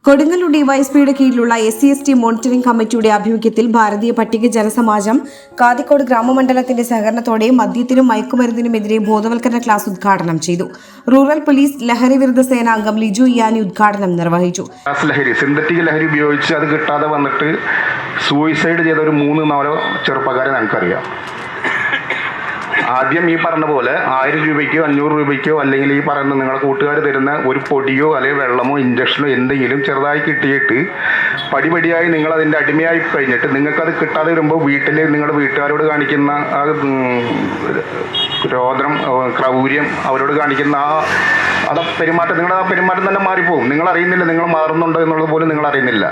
കൊടുങ്ങല്ലൂർ ഡിവൈഎസ്പിയുടെ കീഴിലുള്ള SC/ST monitoring കമ്മിറ്റിയുടെ ആഭിമുഖ്യത്തിൽ ഭാരതീയ പട്ടിക ജനസമാജം കാതിക്കോട് ഗ്രാമമണ്ഡലത്തിന്റെ സഹകരണത്തോടെ മദ്യത്തിനും മയക്കുമരുന്നിനുമെതിരെ ബോധവൽക്കരണ ക്ലാസ് ഉദ്ഘാടനം ചെയ്തു. റൂറൽ പോലീസ് ലഹരി വിരുദ്ധ സേന അംഗം ലിജു ഇയാനി ഉദ്ഘാടനം നിർവഹിച്ചു. സിന്തറ്റിക് ലഹരി ഉപയോഗിച്ച് അത് കിട്ടാതെ വന്നിട്ട് സൂയിസൈഡ് ചെയ്ത ഒരു 3-4 ചെറുപ്പക്കാരെ നമുക്കറിയാം. ആദ്യം ഈ പറഞ്ഞ പോലെ 1000 രൂപയ്ക്കോ 500 രൂപയ്ക്കോ അല്ലെങ്കിൽ ഈ പറയുന്ന നിങ്ങളുടെ കൂട്ടുകാർ തരുന്ന ഒരു പൊടിയോ അല്ലെങ്കിൽ വെള്ളമോ ഇഞ്ചക്ഷനോ എന്തെങ്കിലും ചെറുതായി കിട്ടിയിട്ട് പടിപടിയായി നിങ്ങൾ അതിൻ്റെ അടിമയായി കഴിഞ്ഞിട്ട് നിങ്ങൾക്കത് കിട്ടാതെ വരുമ്പോൾ വീട്ടിൽ നിങ്ങളുടെ വീട്ടുകാരോട് കാണിക്കുന്ന ആ രോദനം ക്രൗര്യം അവരോട് കാണിക്കുന്ന നിങ്ങളുടെ ആ പെരുമാറ്റം തന്നെ മാറിപ്പോകും. നിങ്ങൾ അറിയുന്നില്ല നിങ്ങൾ മാറുന്നുണ്ടോ എന്നുള്ളത് പോലും നിങ്ങൾ അറിയുന്നില്ല.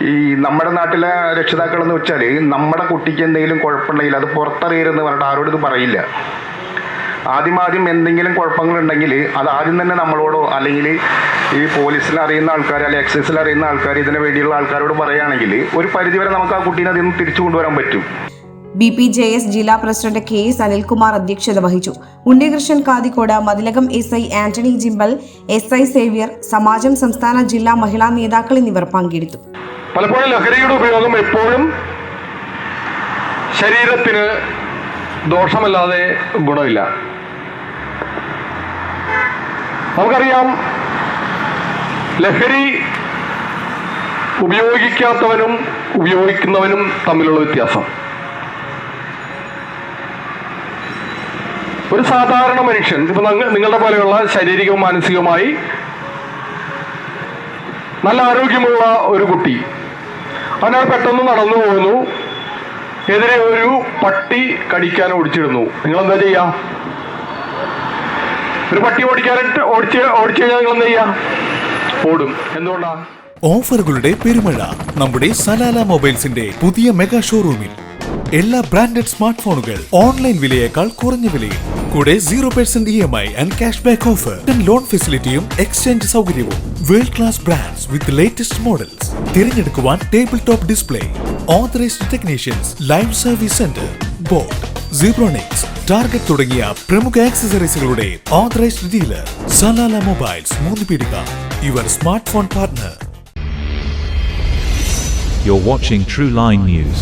ഈ നമ്മുടെ നാട്ടിലെ രക്ഷിതാക്കൾ എന്ന് വെച്ചാൽ നമ്മുടെ കുട്ടിക്ക് എന്തെങ്കിലും കുഴപ്പമുണ്ടെങ്കിൽ അത് പുറത്തറിയരുതെന്ന് പറഞ്ഞിട്ട് ആരോടും ഇത് പറയില്ല. ആദ്യം എന്തെങ്കിലും കുഴപ്പങ്ങളുണ്ടെങ്കിൽ അത് ആദ്യം തന്നെ നമ്മളോടോ അല്ലെങ്കിൽ ഈ പോലീസിൽ അറിയുന്ന ആൾക്കാർ അല്ലെങ്കിൽ എക്സൈസിൽ അറിയുന്ന ആൾക്കാർ ഇതിനു വേണ്ടിയുള്ള ആൾക്കാരോട് പറയുകയാണെങ്കിൽ ഒരു പരിധിവരെ നമുക്ക് ആ കുട്ടീനെ അതിൽ നിന്ന് തിരിച്ചു കൊണ്ടുവരാൻ പറ്റും. BPJS ജില്ലാ പ്രസിഡന്റ് KS അനിൽകുമാർ അധ്യക്ഷത വഹിച്ചു. Unnikrishnan Kathikode, Mathilakam SI Antony Jimpal, SI Xavier, സമാജം സംസ്ഥാന ജില്ലാ മഹിളാ നേതാക്കൾ എന്നിവർ പങ്കെടുത്തു. പലപ്പോഴും ലഹരിയുടെ ഉപയോഗം എപ്പോഴും ശരീരത്തിന് ദോഷമല്ലാതെ ഗുണമില്ല. നമുക്കറിയാം, ലഹരി ഉപയോഗിക്കാത്തവനും ഉപയോഗിക്കുന്നവനും തമ്മിലുള്ള വ്യത്യാസം. ഒരു സാധാരണ മനുഷ്യൻ, ഇപ്പൊ നിങ്ങളുടെ പോലെയുള്ള ശാരീരികവും മാനസികവുമായി നല്ല ആരോഗ്യമുള്ള ഒരു കുട്ടി അവനയാൾ പെട്ടെന്ന് നടന്നു പോകുന്നു, എതിരെ ഒരു പട്ടി കടിക്കാൻ ഓടിച്ചിടുന്നു. നിങ്ങളെന്താ ചെയ്യാ? ഒരു പട്ടി ഓടിച്ചു കഴിഞ്ഞാൽ നിങ്ങളെന്താ ചെയ്യാ? ഓടും. എന്തുകൊണ്ടാ? ഓഫറുകളുടെ പെരുമഴ നമ്മുടെ സലാല മൊബൈൽസിന്റെ പുതിയ മെഗാ ഷോറൂമിൽ. എല്ലാ ബ്രാൻഡഡ് സ്മാർട്ട് ഫോണുകൾ ഓൺലൈൻ വിലയേക്കാൾ കുറഞ്ഞ വിലയിൽ. കൂടെ 0% EMI and cash back offer. Loan ഫെസിലിറ്റിയും എക്സ്ചേഞ്ച് സൗകര്യവും. World class brands with latest models. തിരഞ്ഞെടുക്കുവാൻ table top display, authorised technicians, live service centre, boat, Zebronics, target തുടങ്ങിയ പ്രമുഖ ആക്സസറീസുകളുടെ authorised dealer. Salala mobiles, 3 Peedika, your smartphone partner. You're watching True Line News.